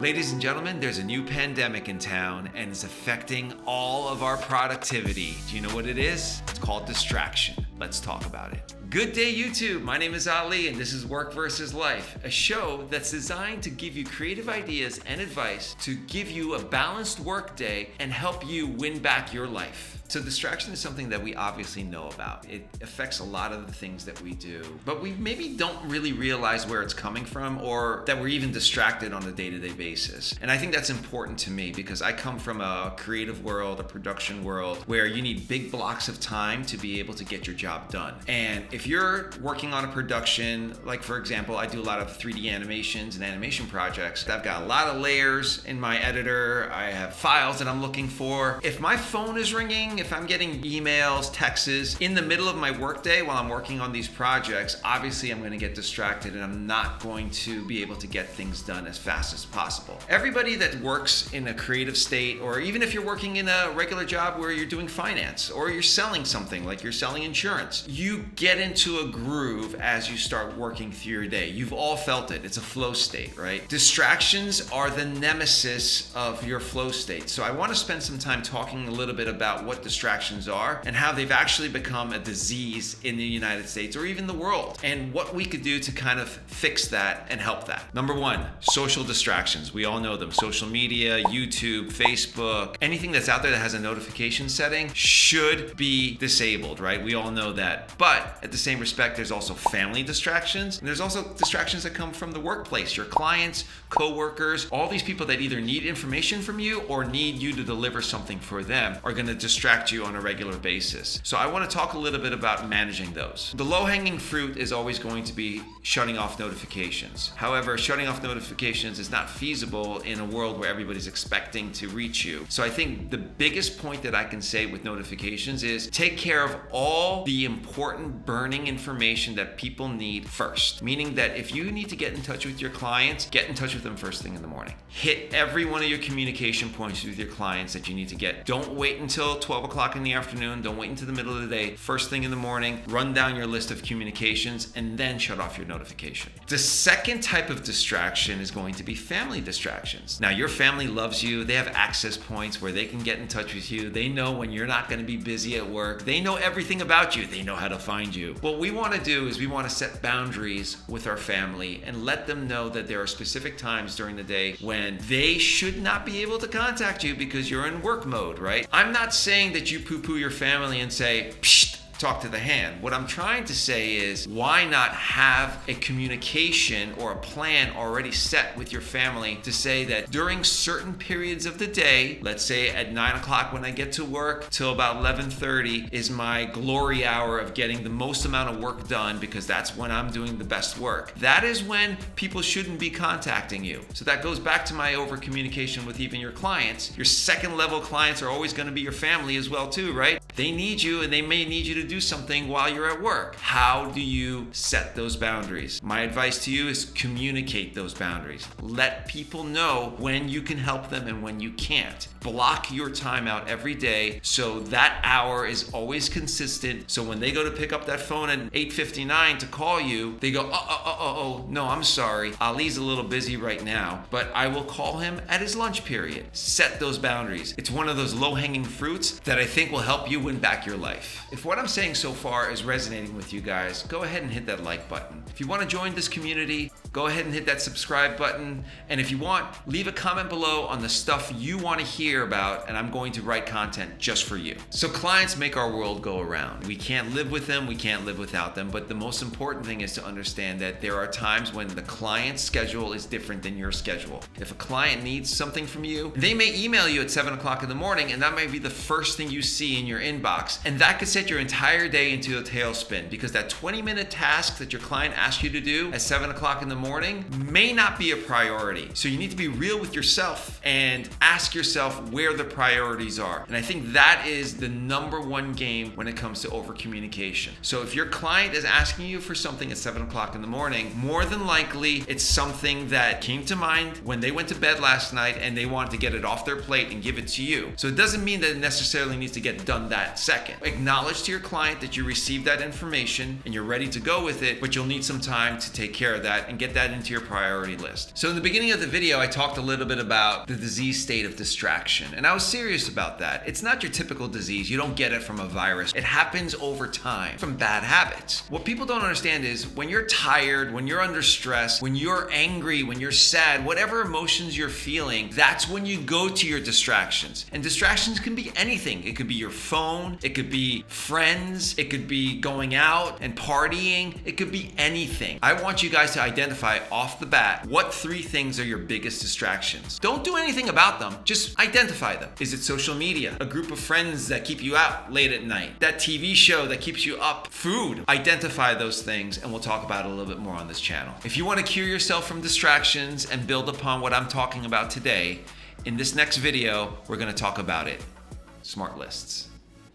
Ladies and gentlemen, there's a new pandemic in town and it's affecting all of our productivity. Do you know what it is? It's called distraction. Let's talk about it. Good day, YouTube. My name is Ali and this is Work vs. Life, a show that's designed to give you creative ideas and advice to give you a balanced work day and help you win back your life. So distraction is something that we obviously know about. It affects a lot of the things that we do, but we maybe don't really realize where it's coming from or that we're even distracted on a day-to-day basis. And I think that's important to me because I come from a creative world, a production world, where you need big blocks of time to be able to get your job done. And if you're working on a production, like for example, I do a lot of 3D animations and animation projects. I've got a lot of layers in my editor. I have files that I'm looking for. If my phone is ringing, if I'm getting emails, texts in the middle of my workday while I'm working on these projects, obviously I'm going to get distracted and I'm not going to be able to get things done as fast as possible. Everybody that works in a creative state, or even if you're working in a regular job where you're doing finance or you're selling something like you're selling insurance, you get into a groove as you start working through your day. You've all felt it. It's a flow state, right? Distractions are the nemesis of your flow state. So I want to spend some time talking a little bit about what distractions are and how they've actually become a disease in the United States or even the world, and what we could do to kind of fix that and help that. Number one, social distractions. We all know them. Social media, YouTube, Facebook, anything that's out there that has a notification setting should be disabled, right? We all know that. But at the same respect, there's also family distractions, and there's also distractions that come from the workplace. Your clients, co-workers, all these people that either need information from you or need you to deliver something for them are going to distract you on a regular basis. So I want to talk a little bit about managing those. The low-hanging fruit is always going to be shutting off notifications. However, shutting off notifications is not feasible in a world where everybody's expecting to reach you. So I think the biggest point that I can say with notifications is take care of all the important burning information that people need first. Meaning that if you need to get in touch with your clients, get in touch with them first thing in the morning. Hit every one of your communication points with your clients that you need to get. Don't wait until 12 o'clock in the afternoon. Don't wait until the middle of the day. First thing in the morning, run down your list of communications and then shut off your notification. The second type of distraction is going to be family distractions. Now, your family loves you. They have access points where they can get in touch with you. They know when you're not going to be busy at work. They know everything about you. They know how to find you. What we want to do is we want to set boundaries with our family and let them know that there are specific times during the day when they should not be able to contact you because you're in work mode, right? I'm not saying that you poo-poo your family and say, psst, talk to the hand. What I'm trying to say is, why not have a communication or a plan already set with your family to say that during certain periods of the day, let's say at 9 o'clock when I get to work till about 11:30 is my glory hour of getting the most amount of work done because that's when I'm doing the best work. That is when people shouldn't be contacting you. So that goes back to my over communication with even your clients. Your second level clients are always going to be your family as well too, right? They need you and they may need you to do something while you're at work. How do you set those boundaries? My advice to you is communicate those boundaries. Let people know when you can help them and when you can't. Block your time out every day so that hour is always consistent. So when they go to pick up that phone at 8:59 to call you, they go, no, I'm sorry. Ali's a little busy right now, but I will call him at his lunch period. Set those boundaries. It's one of those low-hanging fruits that I think will help you win back your life. If what I'm saying so far is resonating with you guys, go ahead and hit that like button. If you want to join this community, go ahead and hit that subscribe button. And if you want, leave a comment below on the stuff you want to hear about, and I'm going to write content just for you. So clients make our world go around. We can't live with them, we can't live without them, but the most important thing is to understand that there are times when the client's schedule is different than your schedule. If a client needs something from you, they may email you at 7 o'clock in the morning, and that may be the first thing you see in your inbox, and that could set your entire day into a tailspin because that 20-minute task that your client asks you to do at 7 o'clock in the morning may not be a priority. So you need to be real with yourself and ask yourself where the priorities are. And I think that is the number one game when it comes to over communication. So if your client is asking you for something at 7 o'clock in the morning, more than likely it's something that came to mind when they went to bed last night and they wanted to get it off their plate and give it to you. So it doesn't mean that it necessarily needs to get done that second. Acknowledge to your client that you received that information and you're ready to go with it, but you'll need some time to take care of that and get get that into your priority list. So in the beginning of the video, I talked a little bit about the disease state of distraction, and I was serious about that. It's not your typical disease. You don't get it from a virus. It happens over time from bad habits. What people don't understand is when you're tired, when you're under stress, when you're angry, when you're sad, whatever emotions you're feeling, that's when you go to your distractions. And distractions can be anything. It could be your phone, it could be friends, it could be going out and partying, it could be anything. I want you guys to identify off the bat what 3 things are your biggest distractions. Don't do anything about them, just identify them. Is it social media? A group of friends that keep you out late at night? That TV show that keeps you up? Food? Identify those things, and we'll talk about it a little bit more on this channel. If you want to cure yourself from distractions and build upon what I'm talking about today, in this next video, we're going to talk about it. Smart lists.